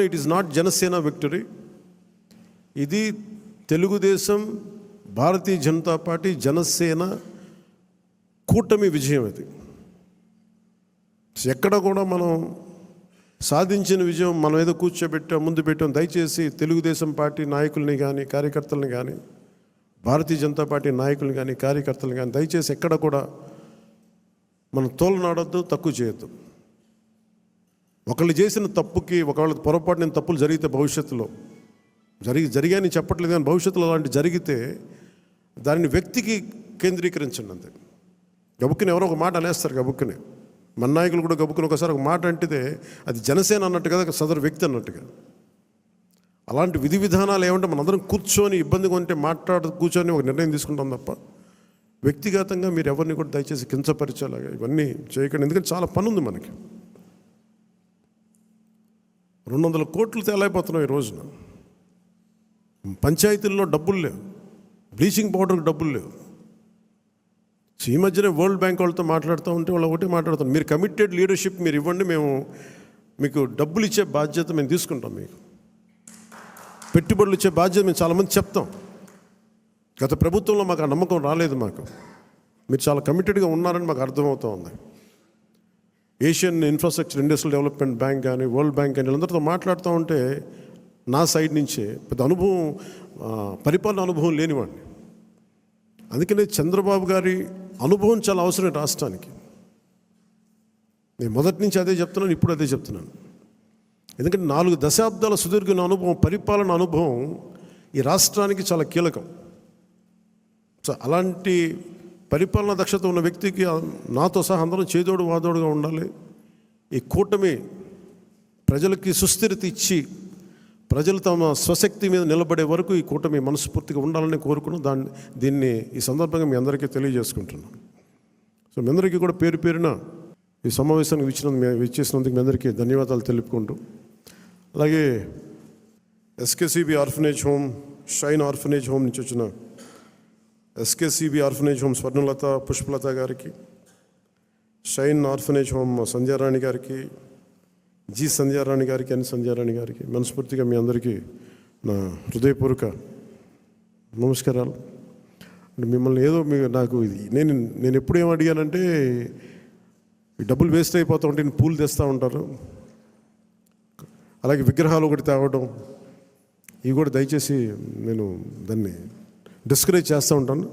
It is not Janasena victory, ఇది Telugu Desam, Bharatiya Janata party, Janasena కూటమి విజయం. ఇది ఎక్కడ కూడా మనం సాధించిన విజయం మనం ఏదో కూర్చోబెట్టాం, ముందు పెట్టాం. దయచేసి తెలుగుదేశం పార్టీ నాయకుల్ని కానీ కార్యకర్తలని కానీ, భారతీయ జనతా పార్టీ నాయకుల్ని కానీ కార్యకర్తలు కానీ దయచేసి ఎక్కడ కూడా మనం తోలనాడొద్దు, తక్కువ చేయొద్దు. ఒకళ్ళు చేసిన తప్పుకి, ఒకవేళ పొరపాటున తప్పులు జరిగితే భవిష్యత్తులో జరిగాయని చెప్పట్లేదు, కానీ భవిష్యత్తులో అలాంటి జరిగితే దానిని వ్యక్తికి కేంద్రీకరించండి అంతే. గబుక్కుని ఎవరో ఒక మాట అనేస్తారు, గబుక్కుని మన నాయకులు కూడా గబుక్కుని ఒకసారి ఒక మాట అంటితే అది జనసేన అన్నట్టు కదా, సదరు వ్యక్తి అన్నట్టుగా. అలాంటి విధి విధానాలు ఏమంటే మనందరం కూర్చొని ఇబ్బందిగా ఉంటే కూర్చొని ఒక నిర్ణయం తీసుకుంటాం తప్ప వ్యక్తిగతంగా మీరు ఎవరిని కూడా దయచేసి కించపరిచేలాగా ఇవన్నీ చేయకండి. ఎందుకంటే చాలా పని ఉంది మనకి. 200 కోట్లు తేలైపోతున్నాం ఈ రోజున. పంచాయతీల్లో డబ్బులు లేవు, బ్లీచింగ్ పౌడర్కి డబ్బులు లేవు. ఈ మధ్యనే వరల్డ్ బ్యాంక్ వాళ్ళతో మాట్లాడుతూ ఉంటే వాళ్ళు ఒకటే మాట్లాడుతాం, మీరు కమిటెడ్ లీడర్షిప్ మీరు ఇవ్వండి, మేము మీకు డబ్బులు ఇచ్చే బాధ్యత మేము తీసుకుంటాం, మీకు పెట్టుబడులు ఇచ్చే బాధ్యత మేము చాలామంది చెప్తాం. గత ప్రభుత్వంలో మాకు ఆ నమ్మకం రాలేదు. మీరు చాలా కమిటెడ్గా ఉన్నారని మాకు అర్థమవుతూ ఉంది. Asian infrastructure industrial development bank కానీ, వరల్డ్ బ్యాంక్ కానీ వీళ్ళందరితో మాట్లాడుతూ ఉంటే నా సైడ్ నుంచే పెద్ద అనుభవం, పరిపాలన అనుభవం లేనివాడిని. అందుకనే చంద్రబాబు గారి అనుభవం చాలా అవసరం రాష్ట్రానికి. నేను మొదటి నుంచి అదే చెప్తున్నాను, ఇప్పుడు అదే చెప్తున్నాను. ఎందుకంటే 4 దశాబ్దాల సుదీర్ఘ అనుభవం, పరిపాలన అనుభవం ఈ రాష్ట్రానికి చాలా కీలకం. సో అలాంటి పరిపాలనా దక్షత ఉన్న వ్యక్తికి నాతో సహా అందరం చేదోడు వాదోడుగా ఉండాలి. ఈ కూటమి ప్రజలకి సుస్థిరత ఇచ్చి ప్రజలు తమ స్వశక్తి మీద నిలబడే వరకు ఈ కూటమి మనస్ఫూర్తిగా ఉండాలని కోరుకున్నాం. దీన్ని ఈ సందర్భంగా మీ అందరికీ తెలియజేసుకుంటున్నాను. సో మీ అందరికీ కూడా పేరు పేరున ఈ సమావేశానికి ఇచ్చేసినందుకు మీ అందరికీ ధన్యవాదాలు తెలుపుకుంటూ, అలాగే SKCB orphanage home, Shine orphanage home నుంచి వచ్చిన SKCB orphanage home Swarnalatha, Pushpalatha గారికి, షైన్ ఆర్ఫనేజ్ హోమ్ సంధ్యారాణి గారికి, జి సంధ్యారాణి గారికి, ఎన్ సంధ్యారాణి గారికి మనస్ఫూర్తిగా మీ అందరికీ నా హృదయపూర్వక నమస్కారాలు. అంటే మిమ్మల్ని ఏదో నాకు నేను ఎప్పుడు ఏం అడిగానంటే, ఈ డబ్బులు వేస్ట్ అయిపోతూ ఉంటే పూలు తెస్తూ ఉంటారు, అలాగే విగ్రహాలు ఒకటి తేవడం, ఇవి కూడా దయచేసి నేను దాన్ని డిస్కరేజ్ చేస్తూ ఉంటాను.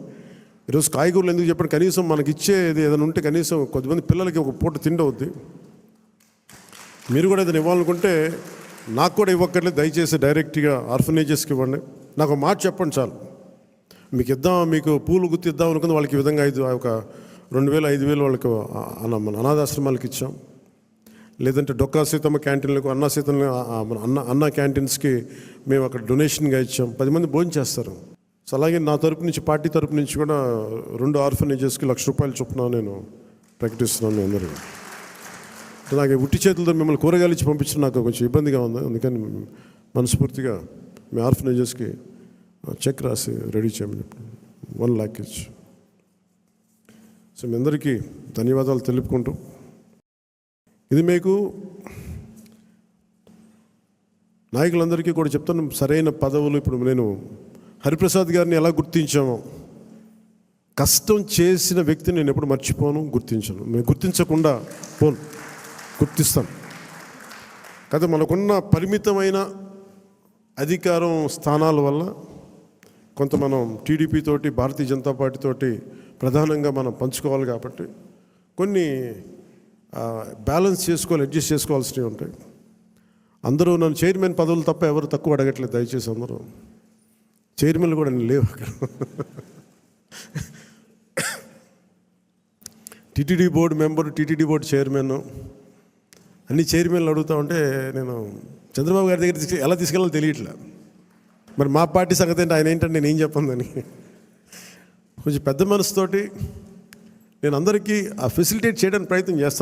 ఈరోజు కాయగూరలు ఎందుకు చెప్పండి, కనీసం మనకి ఇచ్చేది ఏదైనా ఉంటే కనీసం కొద్దిమంది పిల్లలకి ఒక పూట తిండి అవుద్ది. మీరు కూడా ఏదైనా ఇవ్వాలనుకుంటే నాకు కూడా ఇవ్వక్కర్లేదు, దయచేసి డైరెక్ట్గా ఆర్ఫనేజెస్కి ఇవ్వండి. నాకు ఒక మాట చెప్పండి చాలు. మీకు పూలు గుర్తిద్దాం అనుకుంది వాళ్ళకి ఈ విధంగా ఒక 2000, 5000 వాళ్ళకి అనాథాశ్రమాలకు ఇచ్చాం. లేదంటే డొక్కా సీతమ్మ క్యాంటీన్లకు, అన్న క్యాంటీన్స్కి మేము అక్కడ డొనేషన్గా ఇచ్చాం. 10 మంది భోజనం చేస్తారు. సో అలాగే నా తరపు నుంచి, పార్టీ తరపు నుంచి కూడా 2 ఆర్ఫనేజెస్కి ₹1,00,000 చొప్పున నేను ప్రకటిస్తున్నాను మీ అందరికీ. నాకు ఉట్టి చేతులతో మిమ్మల్ని కూరగాయలు ఇచ్చి పంపించడం నాకు కొంచెం ఇబ్బందిగా ఉంది. అందుకని మనస్ఫూర్తిగా మీ ఆర్ఫనేజెస్కి చెక్ రాసి రెడీ చేయమని చెప్పండి, 1 lakh ఇచ్చి. సో మీ అందరికీ ధన్యవాదాలు తెలుపుకుంటూ, ఇది మీకు నాయకులందరికీ కూడా చెప్తాను, సరైన పదవులు. ఇప్పుడు నేను హరిప్రసాద్ గారిని ఎలా గుర్తించామో, కష్టం చేసిన వ్యక్తిని నేను ఎప్పుడు మర్చిపోను, గుర్తించను. మేము గుర్తించకుండా గుర్తిస్తాను కదా. మనకున్న పరిమితమైన అధికారం, స్థానాల వల్ల కొంత మనం టీడీపీ తోటి, భారతీయ జనతా పార్టీ తోటి ప్రధానంగా మనం పంచుకోవాలి. కాబట్టి కొన్ని బ్యాలెన్స్ చేసుకోవాలి, అడ్జస్ట్ చేసుకోవాల్సినవి ఉంటాయి. అందరూ నన్ను చైర్మన్ పదవులు తప్ప ఎవరు తక్కువ అడగట్లేదు. దయచేసి అందరూ చైర్మన్లు కూడా లేవు అక్కడ. TTD board member, TTD board chairman, అన్ని చైర్మన్లు అడుగుతూ ఉంటే నేను చంద్రబాబు గారి దగ్గర ఎలా తీసుకెళ్ళాలో తెలియట్లే. మరి మా పార్టీ సంగతి ఏంటి, ఆయన ఏంటంటే నేను ఏం చెప్పందని కొంచెం పెద్ద మనసుతోటి నేను అందరికీ ఆ ఫెసిలిటేట్ చేయడానికి ప్రయత్నం చేస్తాను.